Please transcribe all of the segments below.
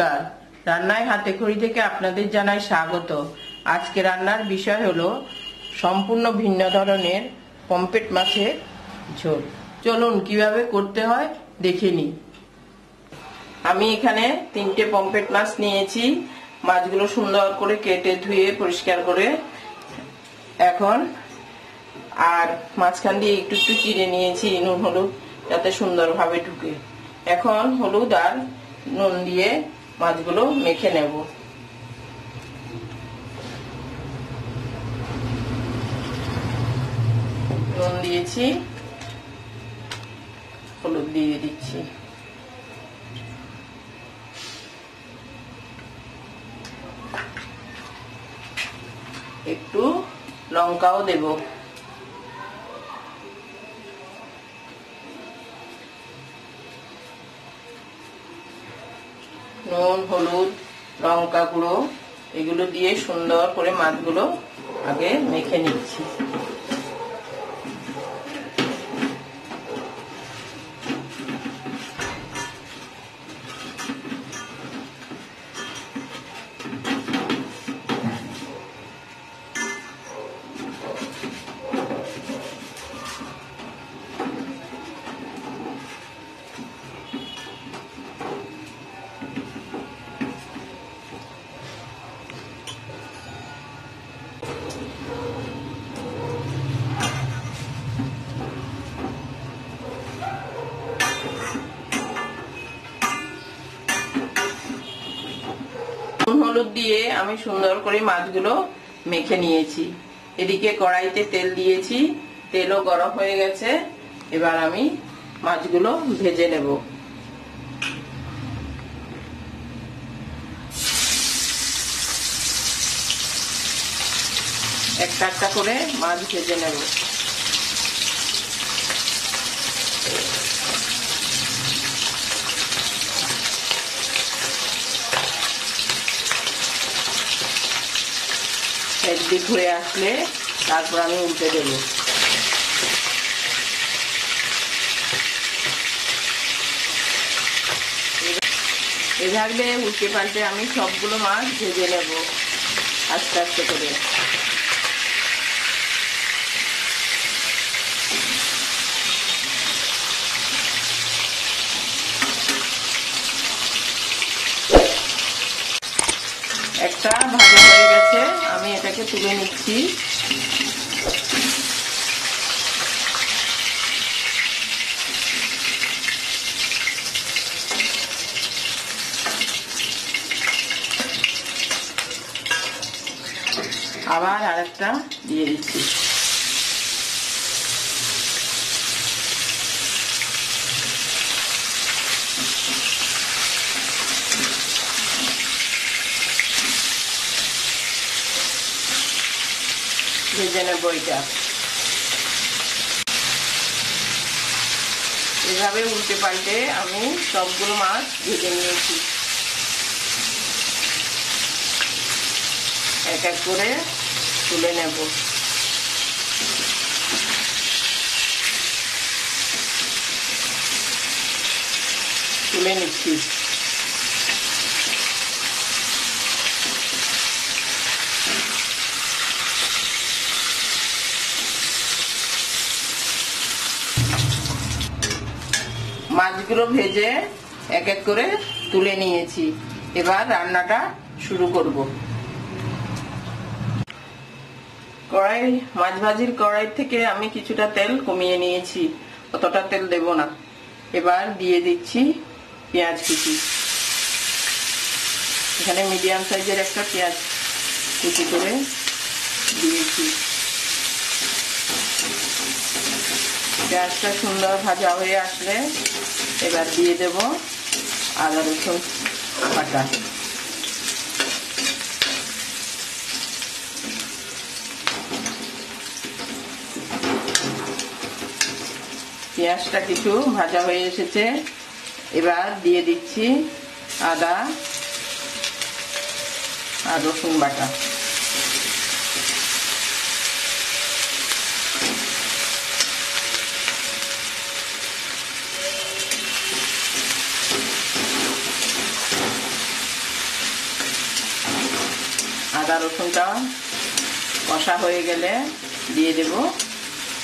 নমস্কার, রান্নায় হাতে খড়ি থেকে আপনাদের জানাই স্বাগত। আজকে রান্নার বিষয় হলো সম্পূর্ণ ভিন্ন ধরনের পমফ্রেট মাছের ঝোল। চলুন কিভাবে করতে হয় দেখে নিই। আমি এখানে 3টে পমফ্রেট মাছ নিয়েছি। মাছগুলো সুন্দর করে কেটে ধুয়ে পরিষ্কার করে এখন আর মাঝখান দিয়ে একটু একটু চিড়ে নিয়েছি নুন হলুদ যাতে সুন্দরভাবে ঢুকে। এখন হলুদ আর নুন দিয়ে মাছগুলো মেখে নেব। নুন দিয়েছি, হলুদ দিয়ে দিচ্ছি, একটু লঙ্কাও দেব। নুন, হলুদ, লঙ্কা গুঁড়ো এগুলো দিয়ে সুন্দর করে মাছগুলো আগে মেখে নিচ্ছি। হলুদ দিয়ে আমি সুন্দর করে মাছগুলো মেখে নিয়েছি। এদিকে কড়াইতে তেল দিয়েছি, তেলও গরম হয়ে গেছে। এবার আমি মাছগুলো ভেজে নেব। একটা একটা করে মাছ ভেজে নেব। একদিক ঘুরে আসলে তারপর আমি উল্টে দেব। এভাবে উল্টে পাল্টে আমি সবগুলো মাছ ভেজে নেব আস্তে আস্তে করে। একটা ভাজা হয়ে গেছে, আমি এটাকে তুলে নিচ্ছি। আবার আরেকটা দিয়ে দিচ্ছি। ভেজে নেব এটা। এভাবে উল্টে পাল্টে আমি সবগুলো মাছ ভেজে নিয়েছি। এক এক করে তুলে নেব। তুলে নিচ্ছি। মাছগুলো ভেজে এক এক করে তুলে নিয়েছি। এবার রান্নাটা শুরু করব। মাছ ভাজির কড়াই থেকে আমি কিছুটা তেল কমিয়ে নিয়েছি, অতটা তেল দেব না। এবার দিয়ে দিচ্ছি পেঁয়াজ কুচি। এখানে মিডিয়াম সাইজের একটা পেঁয়াজ কুচি করে দিয়েছি। পেঁয়াজটা সুন্দর ভাজা হয়ে আসলে এবার দিয়ে দেব আদা রসুন বাটা। পেঁয়াজটা কিছু ভাজা হয়ে এসেছে, এবার দিয়ে দিচ্ছি আদা আর রসুন বাটা। আদা রসুনটা কষা হয়ে গেলে দিয়ে দেব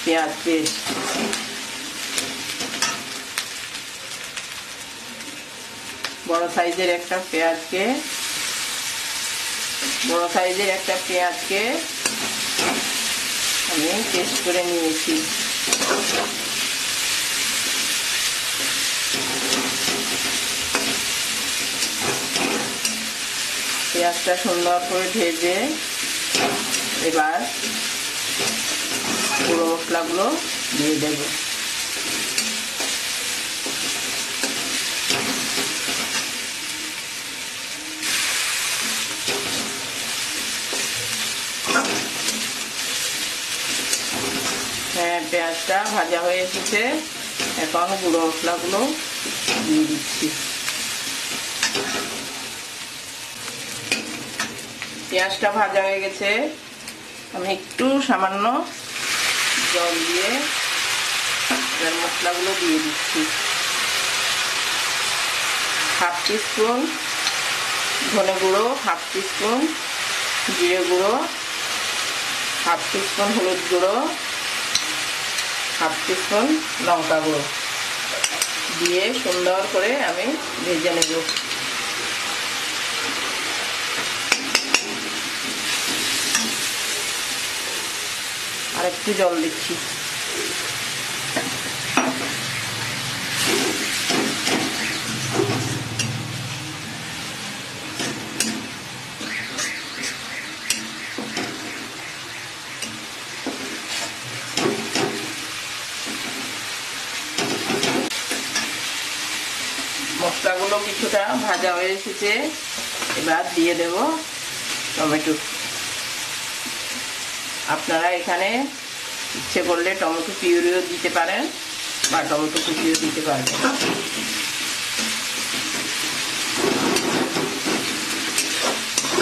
পেঁয়াজ পেস্ট। বড় সাইজের একটা পেঁয়াজকে আমি পেস্ট করে নিয়েছি। পেঁয়াজটা সুন্দর করে ভেজে এবার পুরো মশলাগুলো দিয়ে দেব। হ্যাঁ, পেঁয়াজটা ভাজা হয়ে এসেছে, এখন গুঁড়ো মশলাগুলো দিয়ে দিচ্ছি। পেঁয়াজটা ভাজা হয়ে গেছে, আমি একটু সামান্য জল দিয়ে এবার মশলাগুলো দিয়ে দিচ্ছি। 1/2 টিস্পুন ধনে গুঁড়ো, 1/2 টিস্পুন জিরে গুঁড়ো, 1/2 টিস্পুন হলুদ গুঁড়ো, 1/2 টিস্পুন লঙ্কা গুঁড়ো দিয়ে সুন্দর করে আমি ভেজে নেব। আর একটু জল দিচ্ছি। মশলাগুলো কিছুটা ভাজা হয়ে এসেছে, এবার দিয়ে দেব টমেটো। আপনারা এখানে ইচ্ছে করলে টমেটো পিউরিও দিতে পারেন বা টমেটো কুচিও দিতে পারবেন।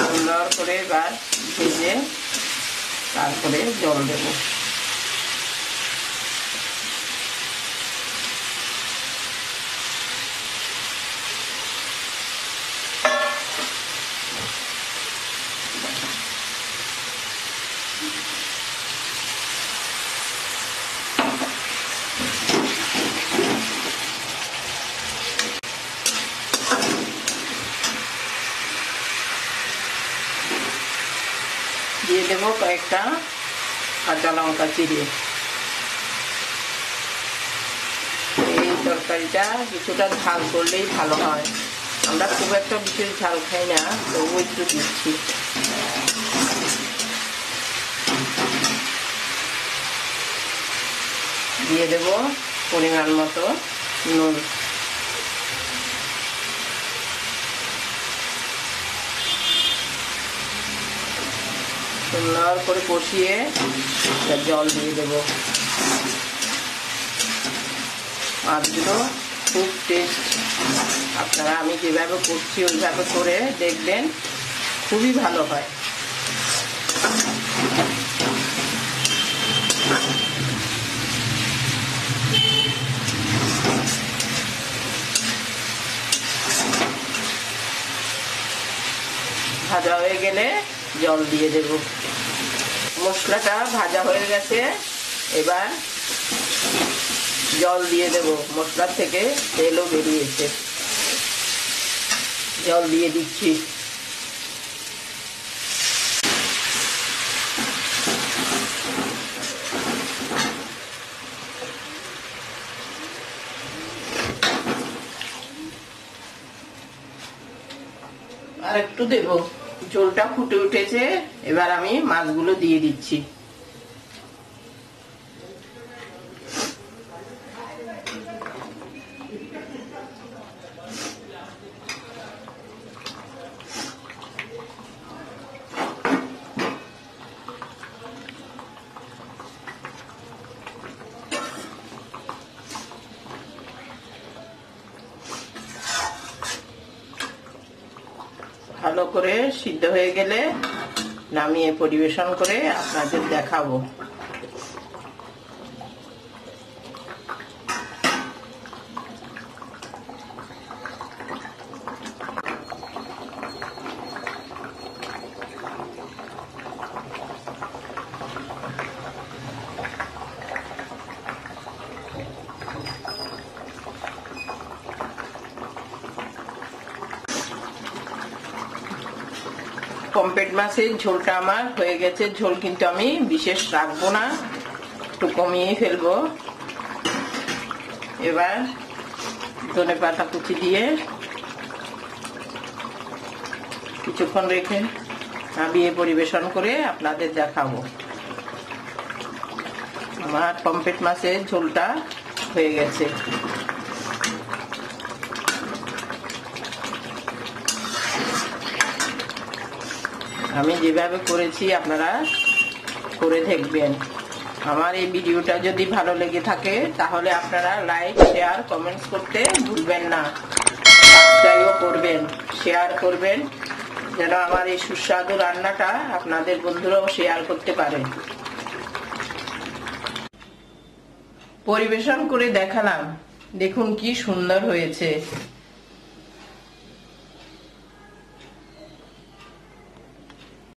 সুন্দর করে এবার ভেজে তারপরে জল দেব। দিয়ে দেবো কয়েকটা কাঁচা লঙ্কা চিড়ে। এই তরকারিটা কিছুটা ঝাল করলেই ভালো হয়, আমরা খুব একটা বিশেষ ঝাল খাই না, তবু একটু দিচ্ছি। দিয়ে দেব পরিমাণ মতো নুন। সুন্দর করে কষিয়ে জল দিয়ে দেব। মাছগুলো খুব টেস্ট, আপনারা আমি যেভাবে করছি ওইভাবে করে দেখবেন, খুবই ভালো হয়। ভাজা হয়ে গেলে জল দিয়ে দেব। মশলাটা ভাজা হয়ে গেছে, এবার জল দিয়ে দেব। মশলা থেকে তেলও বেরিয়েছে, জল দিয়ে দিচ্ছি। আর একটু দেব। ঝোলটা ফুটে উঠেছে, এবার আমি মাছগুলো দিয়ে দিচ্ছি। ভালো করে সিদ্ধ হয়ে গেলে নামিয়ে পরিবেশন করে আপনাদের দেখাবো। পমফ্রেট মাছের ঝোলটা আমার হয়ে গেছে। ঝোল কিন্তু আমি বিশেষ রাখবো না, একটু কমিয়ে ফেলবো। এবার ধনেপাতা কুচি দিয়ে কিছুক্ষণ রেখে নামিয়ে পরিবেশন করে আপনাদের দেখাবো। আমার পমফ্রেট মাছের ঝোলটা হয়ে গেছে। আমি যেভাবে করেছি আপনারা করে দেখবেন। আমার এই ভিডিওটা যদি ভালো লেগে থাকে তাহলে আপনারা লাইক, শেয়ার, কমেন্টস করতে ভুলবেন না। সাবস্ক্রাইবও করবেন, শেয়ার করবেন, যেন আমার এই সুস্বাদু রান্নাটা আপনাদের বন্ধুরাও শেয়ার করতে পারে। পরিবেশন করে দেখালাম, দেখুন কি সুন্দর হয়েছে।